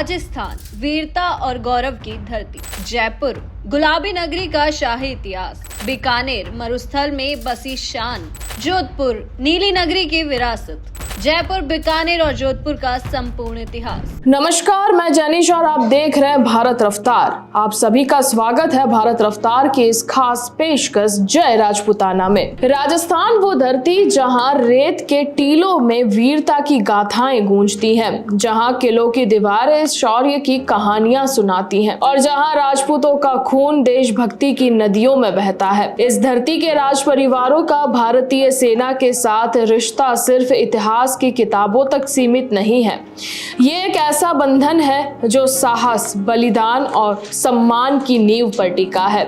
राजस्थान वीरता और गौरव की धरती, जयपुर गुलाबी नगरी का शाही इतिहास, बीकानेर मरुस्थल में बसी शान, जोधपुर नीली नगरी की विरासत, जयपुर बीकानेर और जोधपुर का संपूर्ण इतिहास। नमस्कार, मैं जैनिश और आप देख रहे हैं भारत रफ्तार। आप सभी का स्वागत है भारत रफ्तार की इस खास पेशकश जय राजपूताना में। राजस्थान वो धरती जहां रेत के टीलों में वीरता की गाथाएं गूंजती हैं, जहां किलों की दीवारें शौर्य की कहानियां सुनाती हैं और जहां राजपूतों का खून देशभक्ति की नदियों में बहता है। इस धरती के राज परिवारों का भारतीय सेना के साथ रिश्ता सिर्फ इतिहास की किताबों तक सीमित नहीं है। ये एक ऐसा बंधन है जो साहस, बलिदान और सम्मान की नींव पर टिका है।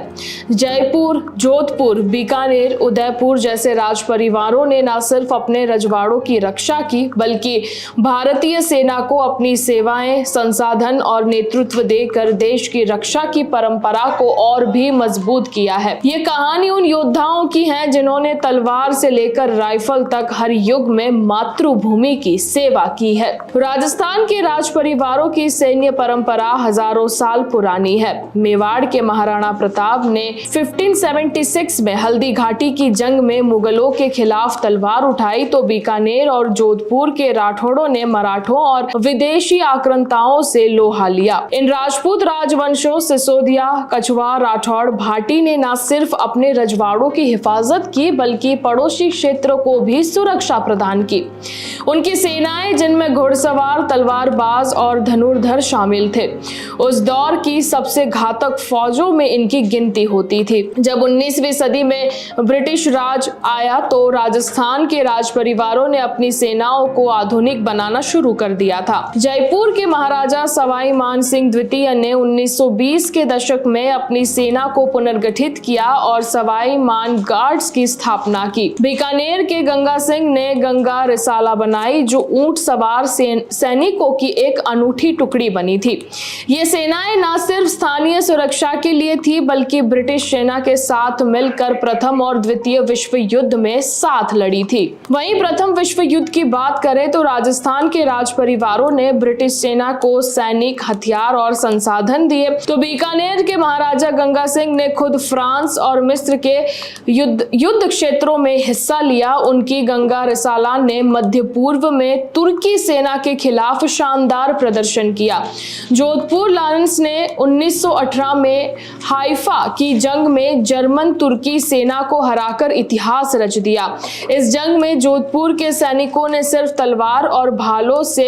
जयपुर, जोधपुर, बीकानेर, उदयपुर जैसे राज परिवारों ने न सिर्फ अपने रजवाड़ों की रक्षा की, बल्कि भारतीय सेना को अपनी सेवाएं, संसाधन और नेतृत्व देकर देश की रक्षा की परंपरा को और भी मजबूत किया है। ये कहानी उन योद्धाओं की है जिन्होंने तलवार से लेकर राइफल तक हर युग में मातृभूमि की सेवा की है। राजस्थान के राज परिवारों की सैन्य परंपरा हजारों साल पुरानी है। मेवाड़ के महाराणा प्रताप ने 1576 में हल्दी घाटी की जंग में मुगलों के खिलाफ तलवार उठाई, तो बीकानेर और जोधपुर के राठौड़ों ने मराठों और विदेशी आक्रांताओं से लोहा लिया। इन राजपूत राजवंशों सिसोदिया, कछवार, राठौड़, भाटी ने न सिर्फ अपने रजवाड़ों की हिफाजत की, बल्कि पड़ोसी क्षेत्रों को भी सुरक्षा प्रदान की। उनकी सेनाएं, जिनमें घुड़सवार, तलवारबाज और धनुर्धर शामिल थे, उस दौर की सबसे घातक फौजों में इनकी गिनती होती थी। जब 19वीं सदी में ब्रिटिश राज आया तो राजस्थान के राज परिवारों ने अपनी सेनाओं को आधुनिक बनाना शुरू कर दिया था। जयपुर के महाराजा सवाई मान सिंह द्वितीय ने 1920 के दशक में अपनी सेना को पुनर्गठित किया और सवाई मान गार्ड्स की स्थापना की। बीकानेर के गंगा सिंह ने गंगा रिसाला बनाई, जो ऊंट सवार सैनिकों की एक अनूठी टुकड़ी बनी थी। ये सेनाएं न सिर्फ स्थानीय सुरक्षा के लिए थी, बल्कि ब्रिटिश सेना के साथ मिलकर प्रथम और द्वितीय विश्व युद्ध में साथ लड़ी थी। वहीं प्रथम विश्व युद्ध की बात करें तो राजस्थान के राज परिवारों ने ब्रिटिश सेना को सैनिक हथियार और संसाधन दिए, तो बीकानेर के महाराजा गंगा सिंह ने खुद फ्रांस और मिस्र के युद्ध क्षेत्रों में हिस्सा लिया। उनकी गंगा रिसाला ने मध्य पूर्व में तुर्की सेना के खिलाफ शानदार प्रदर्शन किया। जोधपुर लारेंस ने 1918 में हाइफा की जंग में जर्मन तुर्की सेना को हराकर इतिहास रच दिया। इस जंग में जोधपुर के सैनिकों ने सिर्फ तलवार और भालों से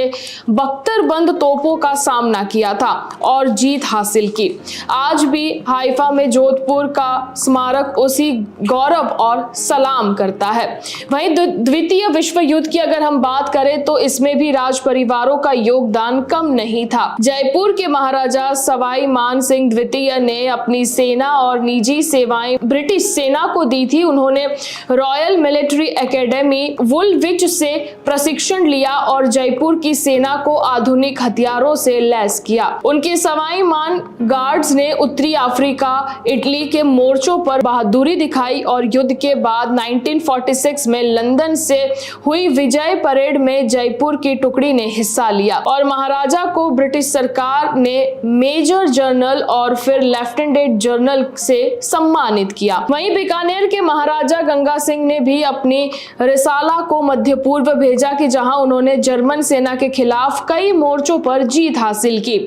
बख्तरबंद तोपों का सामना किया था और जीत हासिल की। आज भी हाइफा में जोधपुर का स्मारक उसी गौरव और सलाम करता है। वहीं द्वितीय विश्व युद्ध की अगर हम बात करें तो इसमें भी राज परिवारों का योगदान कम नहीं था। जयपुर के महाराजा सवाई मान सिंह द्वितीय ने अपनी सेना और निजी सेवाएं ब्रिटिश सेना को दी थी। उन्होंने रॉयल मिलिट्री एकेडमी वुलविच से प्रशिक्षण लिया और जयपुर की सेना को आधुनिक हथियारों से लैस किया। उनके सवाई मान गार्ड्स ने उत्तरी अफ्रीका, इटली के मोर्चों पर बहादुरी दिखाई और युद्ध के बाद 1946 में लंदन से हुई विजय परेड में जयपुर की टुकड़ी ने हिस्सा लिया और महाराजा को ब्रिटिश सरकार ने मेजर जनरल और फिर लेफ्टिनेंट जनरल से सम्मानित किया। वहीं बीकानेर के महाराजा गंगा सिंह ने भी अपनी रिसाला को मध्य पूर्व भेजा कि जहां उन्होंने जर्मन सेना के खिलाफ कई मोर्चों पर जीत हासिल की।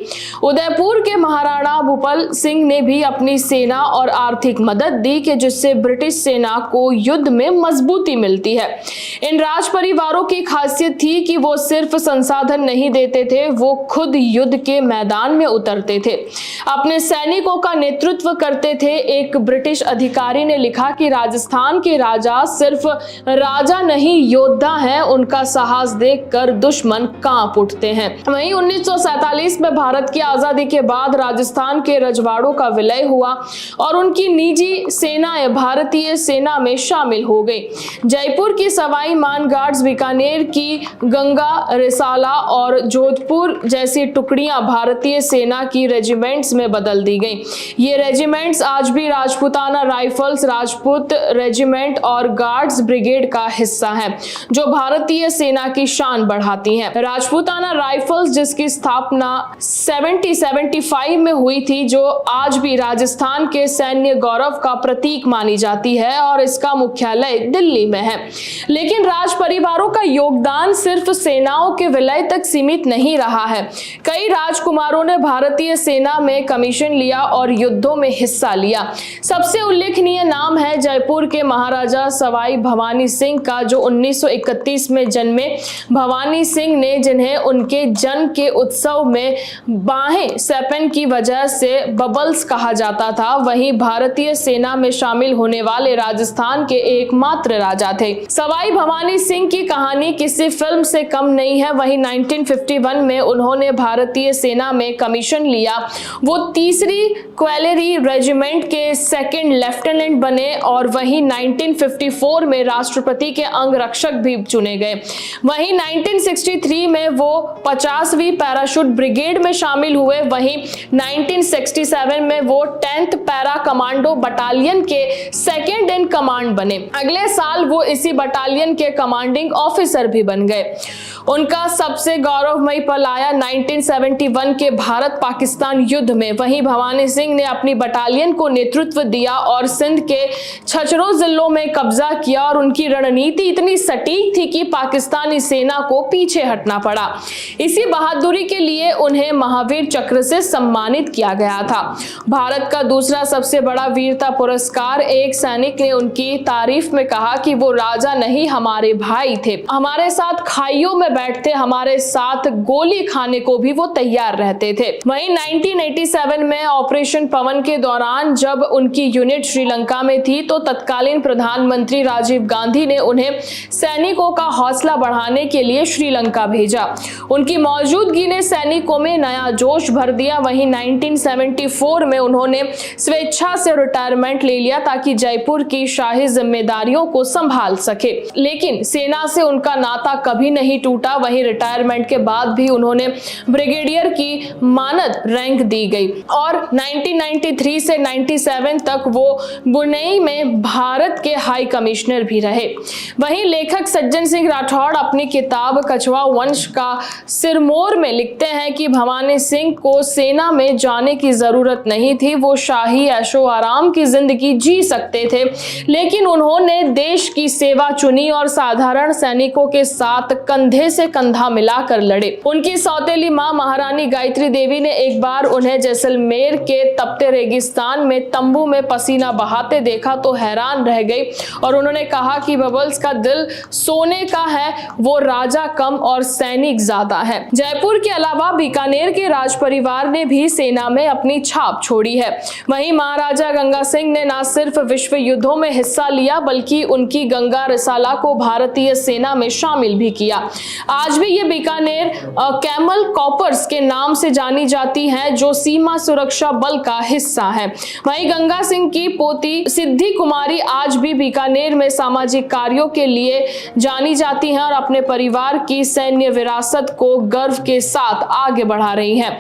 उदयपुर के महाराणा भूपाल सिंह ने भी अपनी सेना और आर्थिक मदद दी कि जिससे ब्रिटिश सेना को युद्ध में मजबूती मिलती है। इन राज परिवारों की खासियत थी कि वो सिर्फ संसाधन नहीं देते थे, वो खुद युद्ध के मैदान में उतरते थे, अपने सैनिकों का नेतृत्व करते थे। एक ब्रिटिश अधिकारी ने लिखा कि राजस्थान के राजा सिर्फ राजा नहीं योद्धा हैं, उनका साहस देखकर दुश्मन कांप उठते हैं। वहीं 1947 में भारत की आजादी के बाद राजस्थान के रजवाड़ों का विलय हुआ और उनकी निजी सेनाएं भारतीय सेना में शामिल हो गई। जयपुर की सवाई मान गार्ड्स, बीकानेर की गंगा रिसाला और जोधपुर जैसी टुकड़ियां भारतीय सेना की रेजिमेंट्स में बदल दी गई। ये रेजिमेंट्स आज भी राजपूताना राइफल्स, राजपूत रेजिमेंट और गार्ड्स ब्रिगेड का हिस्सा हैं, जो भारतीय सेना की शान बढ़ाती हैं। राजपूताना राइफल्स, जिसकी स्थापना 75 में हुई थी, जो आज भी राजस्थान के सैन्य गौरव का प्रतीक मानी जाती है और इसका मुख्यालय दिल्ली में है। लेकिन राज परिवारों का योगदान सिर्फ सेनाओं के विलय तक सीमित नहीं रहा है। कई राजकुमारों ने भारतीय सेना में कमीशन लिया और युद्धों में हिस्सा लिया। सबसे उल्लेखनीय नाम है जयपुर के महाराजा सवाई भवानी सिंह का, जो 1931 में जन्मे। भवानी सिंह ने, जिन्हें उनके जन्म के उत्सव में बाहें सैपन की वजह से बबल्स कहा जाता था, वहीं भारतीय सेना में शामिल होने वाले राजस्थान के एकमात्र राजा थे। सवाई भवानी सिंह की कहानी किसी फिल्म से कम नहीं है। वहीं 1951 में उन्होंने भारतीय सेना में कमीशन लिया। वो 3री कैवेलरी रेजिमेंट के 2nd लेफ्टिनेंट बने और वहीं 1954 में राष्ट्रपति के अंगरक्षक भी चुने गए। वहीं 1963 में वो 50वीं पैराशूट ब्रिगेड में शामिल हुए। वहीं 1967 में वो 10th पैरा कमांडो बटालियन के 2nd इन कमांड बने। अगले साल वो इसी बटालियन के कमांडिंग ऑफिसर भी बन गए। उनका सबसे गौरवमयी पल आया 1971 के भारत पाकिस्तान युद्ध में। वहीं भवानी सिंह ने अपनी बटालियन को नेतृत्व दिया और सिंध के छछरों जिलों में कब्जा किया और उनकी रणनीति इतनी सटीक थी कि पाकिस्तानी सेना को पीछे हटना पड़ा। इसी बहादुरी के लिए उन्हें महावीर चक्र से सम्मानित किया गया था। भारत का दूसरा सबसे बड़ा वीरता पुरस्कार। एक सैनिक ने उनकी तारीफ में कहा कि वो राजा नहीं, हमारे भाई थे, हमारे साथ खाइयों में बैठते, हमारे साथ गोली खाने को भी वो तैयार रहते थे। वहीं 1987 में ऑपरेशन पवन के दौरान जब उनकी यूनिट श्रीलंका में थी, तो तत्कालीन प्रधानमंत्री राजीव गांधी ने उन्हें सैनिकों का हौसला बढ़ाने के लिए श्रीलंका भेजा। उनकी मौजूदगी ने सैनिकों में नया जोश भर दिया। वहीं 1974 में उन्होंने स्वेच्छा से रिटायरमेंट ले लिया ताकि जयपुर की शाही जिम्मेदारियों को संभाल सके। लेकिन सेना से उनका नाता कभी नहीं टूटा। वहीं रिटायरमेंट के बाद भी उन्होंने ब्रिगेडियर की मानद रैंक दी गई और 1993 से 97 तक वो बुनेई में भारत के हाई कमिश्नर भी रहे। वहीं लेखक सज्जन सिंह राठौड़ अपनी किताब कछवा वंश का सिरमौर में लिखते हैं कि भवानी सिंह को सेना में जाने की जरूरत नहीं थी, वो शाही ऐशो आराम की जिंदगी जी सकते थे, लेकिन उन्होंने देश की सेवा चुनी और साधारण सैनिकों के साथ कंधे से कंधा मिलाकर लड़े। उनकी सौतेली मां महारानी गायत्री देवी ने एक बार उन्हें जैसलमेर के तपते रेगिस्तान में तंबू में पसीना बहाते देखा तो हैरान रह गई और उन्होंने कहा कि बबल्स का दिल सोने का है, वो राजा कम और सैनिक ज्यादा है। जयपुर के अलावा बीकानेर के राज परिवार ने भी सेना में अपनी छाप छोड़ी है। वहीं महाराजा गंगा सिंह ने न सिर्फ विश्व युद्धों में हिस्सा लिया, बल्कि उनकी गंगा रिसाला को भारतीय सेना में शामिल भी किया। आज भी ये बीकानेर कैमल कॉपर्स के नाम से जानी जाती हैं, जो सीमा सुरक्षा बल का हिस्सा है। वहीं गंगा सिंह की पोती सिद्धि कुमारी आज भी बीकानेर में सामाजिक कार्यों के लिए जानी जाती हैं और अपने परिवार की सैन्य विरासत को गर्व के साथ आगे बढ़ा रही हैं।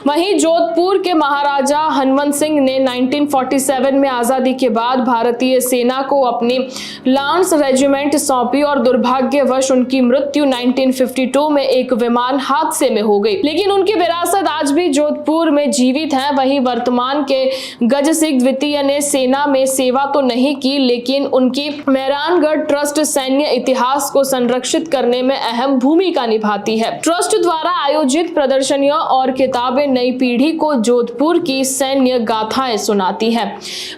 वहीं जोधपुर के महाराजा हनुमंत सिंह ने 1947 में आजादी के बाद भारतीय सेना को अपनी लांस रेजिमेंट सौंपी और दुर्भाग्यवश उनकी मृत्यु 1952 में एक विमान हादसे में हो गई, लेकिन उनकी विरासत आज भी जोधपुर में जीवित है। वहीं वर्तमान के गज सिंह द्वितीय ने सेना में सेवा तो नहीं की, लेकिन उनकी मेहरानगढ़ ट्रस्ट सैन्य इतिहास को संरक्षित करने में अहम भूमिका निभाती है। ट्रस्ट द्वारा आयोजित प्रदर्शनियों और किताबें नई पीढ़ी को जोधपुर की सैन्य गाथाएं सुनाती हैं।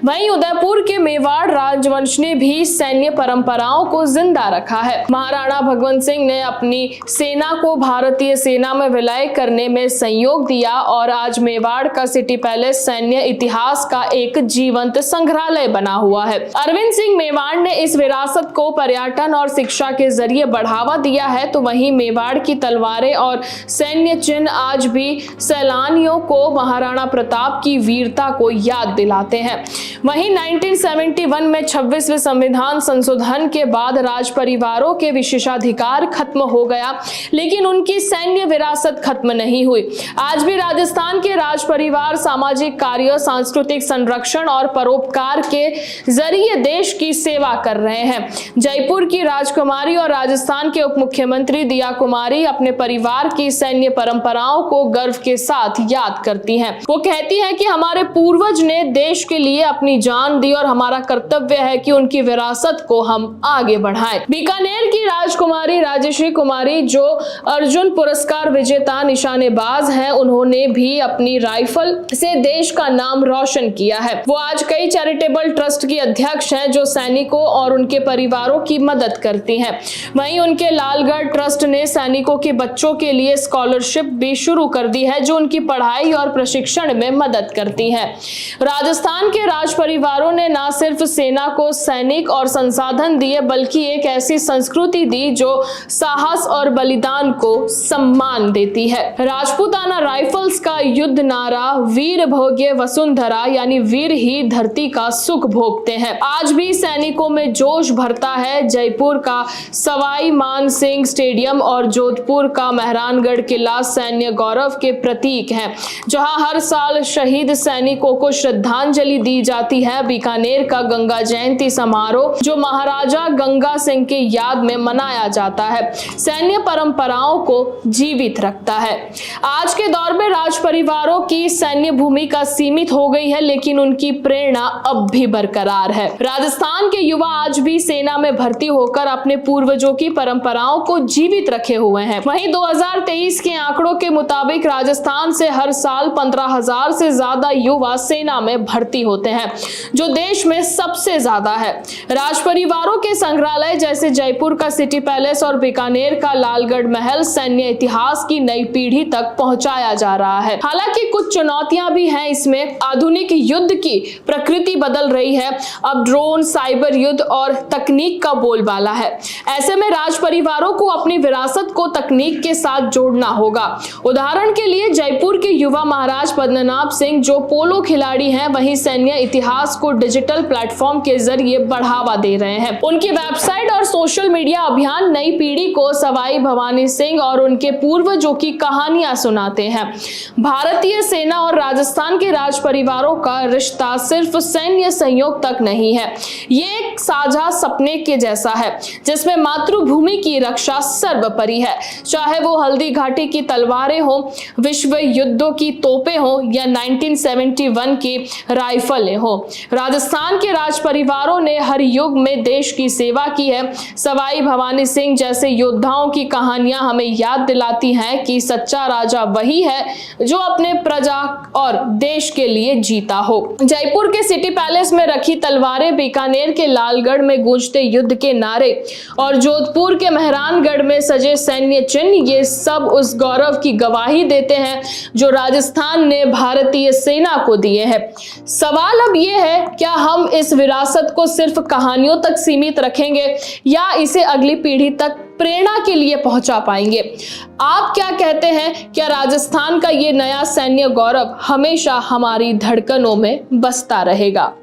वहीं उदयपुर के मेवाड़ राजवंश ने भी सैन्य परंपराओं को जिंदा रखा है। महाराणा भगवंत सिंह ने अपनी सेना को भारतीय सेना में विलय करने में सहयोग दिया और आज मेवाड़ का सिटी पैलेस सैन्य इतिहास का एक जीवंत संग्रहालय बना हुआ है। अरविंद सिंह मेवाड़ ने इस विरासत को पर्यटन और शिक्षा के जरिए बढ़ावा दिया है, तो वहीं मेवाड़ की तलवारें और सैन्य चिन्ह आज भी सैलानियों को महाराणा प्रताप की वीरता को याद दिलाते हैं। वहीं 1971 में 26वें संविधान संशोधन के बाद राज परिवारों के विशेषाधिकार खत्म हो गया, लेकिन उनकी सैन्य विरासत खत्म नहीं हुई। आज भी राजस्थान के राज परिवार सामाजिक कार्य, सांस्कृतिक संरक्षण और परोपकार के जरिए देश की सेवा कर रहे हैं। जयपुर की राजकुमारी और राजस्थान के उप मुख्यमंत्री दिया कुमारी अपने परिवार की सैन्य परंपराओं को गर्व के साथ याद करती हैं। वो कहती हैं कि हमारे पूर्वज ने देश के लिए अपनी जान दी और हमारा कर्तव्य है कि उनकी विरासत को हम आगे बढ़ाएं। बीकानेर की राजकुमारी राजश्री कुमारी, जो अर्जुन पुरस्कार विजेता निशानेबाज हैं, उन्होंने भी अपनी राइफल से देश का नाम रोशन किया है। वो आज कई चैरिटेबल ट्रस्ट की अध्यक्ष हैं जो सैनिकों और उनके परिवारों की मदद करती हैं। वहीं उनके लालगढ़ ट्रस्ट ने सैनिकों के बच्चों के लिए स्कॉलरशिप भी शुरू कर दी है जो उनकी पढ़ाई और प्रशिक्षण में मदद करती है। राजस्थान के राज परिवारों ने न सिर्फ सेना को सैनिक और संसाधन दिए, बल्कि एक ऐसी संस्कृति दी जो साहस और बलिदान को सम्मान देती है। राजपूताना राइफल्स का युद्ध नारा वीर भोग्य वसुंधरा, यानी वीर ही धरती का सुख भोगते हैं, आज भी सैनिकों में जोश भरता है। जयपुर का सवाई मान सिंह स्टेडियम और जोधपुर का मेहरानगढ़ किला सैन्य गौरव के प्रतीक हैं, जहां हर साल शहीद सैनिकों को श्रद्धांजलि दी जाती है। बीकानेर का गंगा जयंती समारोह जो महाराजा गंगा सिंह की याद में मनाया जाता है, सैन्य परंपराओं को जीवित रखता है। आज के दौर में राज परिवारों की सैन्य भूमिका सीमित हो गई है, लेकिन उनकी प्रेरणा अब भी बरकरार है। राजस्थान के युवा आज भी सेना में भर्ती होकर अपने पूर्वजों की परंपराओं को जीवित रखे हुए हैं। वहीं 2023 के आंकड़ों के मुताबिक राजस्थान से हर साल 15,000 से ज्यादा युवा सेना में भर्ती होते हैं, जो देश में सबसे ज्यादा है। राज परिवारों के संग्रहालय जैसे जयपुर का सिटी पैलेस और बीकानेर का लालगढ़ महल सैन्य इतिहास की नई पीढ़ी तक पहुंचाया जा रहा है। हालांकि कुछ चुनौतियां भी हैं इसमें। आधुनिक युद्ध की प्रकृति बदल रही है। अब ड्रोन, साइबर युद्ध और तकनीक का बोलबाला है। ऐसे में राज परिवारों को अपनी विरासत को तकनीक के साथ जोड़ना होगा। उदाहरण के लिए जयपुर के युवा महाराज पद्मनाभ सिंह जो पोलो खिलाड़ी हैं, वहीं सैन्य इतिहास को डिजिटल प्लेटफॉर्म के जरिए बढ़ावा दे रहे हैं। उनकी वेबसाइट और सोशल मीडिया अभियान नई पीढ़ी को सवाई भवानी सिंह और उनके पूर्वजों की कहानियां सुनाते हैं। भारतीय सेना और राजस्थान के राज परिवारों का रिश्ता सिर्फ सैन्य सहयोग तक नहीं है, ये एक साझा सपने के जैसा है जिसमें मातृभूमि की रक्षा सर्वोपरि है। चाहे वो हल्दी घाटी की तलवारें हो, विश्व युद्धों की तोपें हो या 1971 की राइफलें हो, राजस्थान के राज परिवारों ने हर युग में देश की सेवा की है। सवाई भवानी सिंह जैसे योद्धाओं की कहानियां हमें याद दिलाती हैं कि सच्चा राजा वही है जो अपने प्रजा और देश के लिए जीता हो। जयपुर के सिटी पैलेस में रखी तलवारें, बीकानेर के लालगढ़ में गूंजते युद्ध के नारे और जोधपुर के मेहरानगढ़ में सजे सैन्य चिन्ह, ये सब उस गौरव की गवाही देते हैं जो राजस्थान ने भारतीय सेना को दिए हैं। सवाल अब ये है, क्या हम इस विरासत को सिर्फ कहानियों तक सीमित रखेंगे या इसे अगली पीढ़ी तक प्रेरणा के लिए पहुंचा पाएंगे? आप क्या कहते हैं? क्या राजस्थान का ये नया सैन्य गौरव हमेशा हमारी धड़कनों में बसता रहेगा?